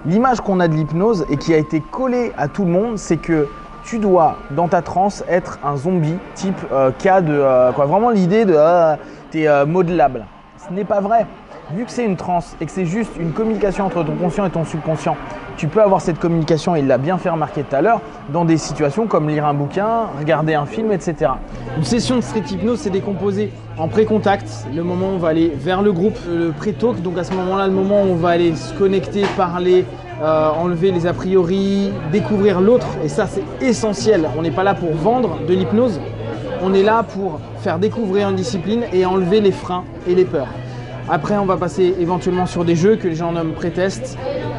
L'image qu'on a de l'hypnose et qui a été collée à tout le monde, c'est que tu dois, dans ta transe, être un zombie type cas de... vraiment l'idée de t'es modelable. Ce n'est pas vrai. Vu que c'est une transe et que c'est juste une communication entre ton conscient et ton subconscient, tu peux avoir cette communication, et il l'a bien fait remarquer tout à l'heure, dans des situations comme lire un bouquin, regarder un film, etc. Une session de street hypnose, c'est décomposé en pré-contact, le moment où on va aller vers le groupe, le pré-talk, donc à ce moment-là, le moment où on va aller se connecter, parler, enlever les a priori, découvrir l'autre, et ça c'est essentiel. On n'est pas là pour vendre de l'hypnose, on est là pour faire découvrir une discipline et enlever les freins et les peurs. Après, on va passer éventuellement sur des jeux que les gens nomment pré-test.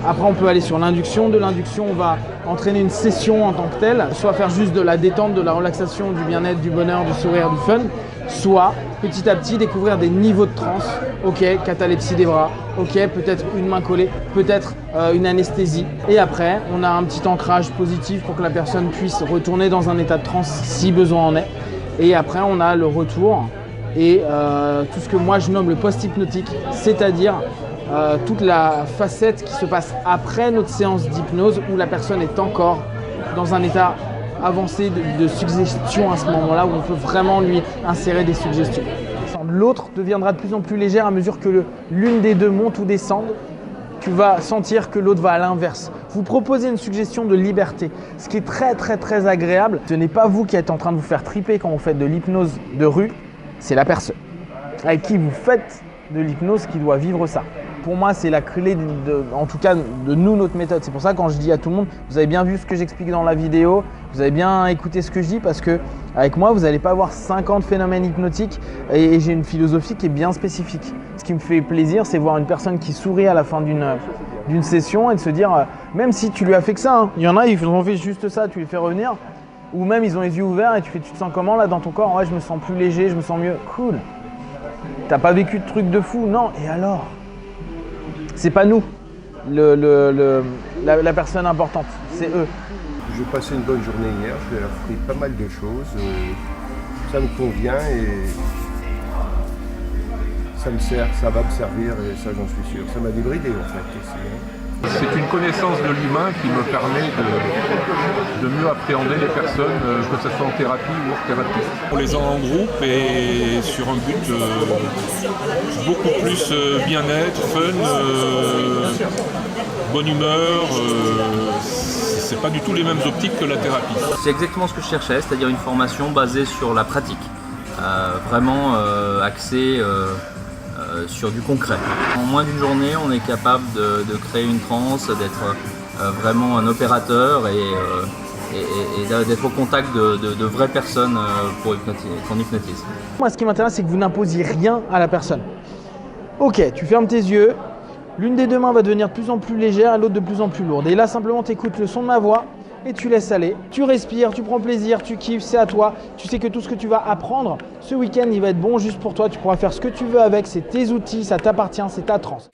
Après, on peut aller sur l'induction. De l'induction, on va entraîner une session en tant que telle, soit faire juste de la détente, de la relaxation, du bien-être, du bonheur, du sourire, du fun, soit petit à petit découvrir des niveaux de transe. Ok, catalepsie des bras, ok, peut-être une main collée, peut-être une anesthésie. Et après, on a un petit ancrage positif pour que la personne puisse retourner dans un état de transe si besoin en est. Et après, on a le retour et tout ce que moi je nomme le post-hypnotique, c'est-à-dire toute la facette qui se passe après notre séance d'hypnose où la personne est encore dans un état avancé de suggestion à ce moment-là, où on peut vraiment lui insérer des suggestions. L'autre deviendra de plus en plus légère à mesure que l'une des deux monte ou descende. Tu vas sentir que l'autre va à l'inverse. Vous proposez une suggestion de liberté, ce qui est très très très agréable. Ce n'est pas vous qui êtes en train de vous faire triper quand vous faites de l'hypnose de rue, c'est la personne avec qui vous faites de l'hypnose qui doit vivre ça. Pour moi, c'est la clé, en tout cas de nous, notre méthode. C'est pour ça quand je dis à tout le monde, vous avez bien vu ce que j'explique dans la vidéo, vous avez bien écouté ce que je dis, parce que avec moi, vous n'allez pas avoir 50 phénomènes hypnotiques et j'ai une philosophie qui est bien spécifique. Ce qui me fait plaisir, c'est voir une personne qui sourit à la fin d'une session et de se dire, même si tu lui as fait que ça, hein, il y en a, ils ont fait juste ça, tu les fais revenir, ou même ils ont les yeux ouverts et tu te sens comment là dans ton corps? Ouais, je me sens plus léger, je me sens mieux. Cool. T'as pas vécu de truc de fou? Non. Et alors? C'est pas nous, la personne importante, c'est eux. J'ai passé une bonne journée hier, j'ai appris pas mal de choses. Ça me convient et ça me sert, ça va me servir et ça j'en suis sûr. Ça m'a débridé en fait aussi. C'est une connaissance de l'humain qui me permet de mieux appréhender les personnes, que ce soit en thérapie ou hors thérapie. On les a en groupe et sur un but beaucoup plus bien-être, fun, bonne humeur. C'est pas du tout les mêmes optiques que la thérapie. C'est exactement ce que je cherchais, c'est-à-dire une formation basée sur la pratique, vraiment axée sur du concret. En moins d'une journée, on est capable de créer une transe, d'être vraiment un opérateur et d'être au contact de vraies personnes qu'on hypnotise. Moi, ce qui m'intéresse, c'est que vous n'imposiez rien à la personne. Ok, tu fermes tes yeux, l'une des deux mains va devenir de plus en plus légère et l'autre de plus en plus lourde. Et là, simplement, tu écoutes le son de ma voix et tu laisses aller. Tu respires, tu prends plaisir, tu kiffes, c'est à toi. Tu sais que tout ce que tu vas apprendre, ce week-end, il va être bon juste pour toi. Tu pourras faire ce que tu veux avec, c'est tes outils, ça t'appartient, c'est ta transe.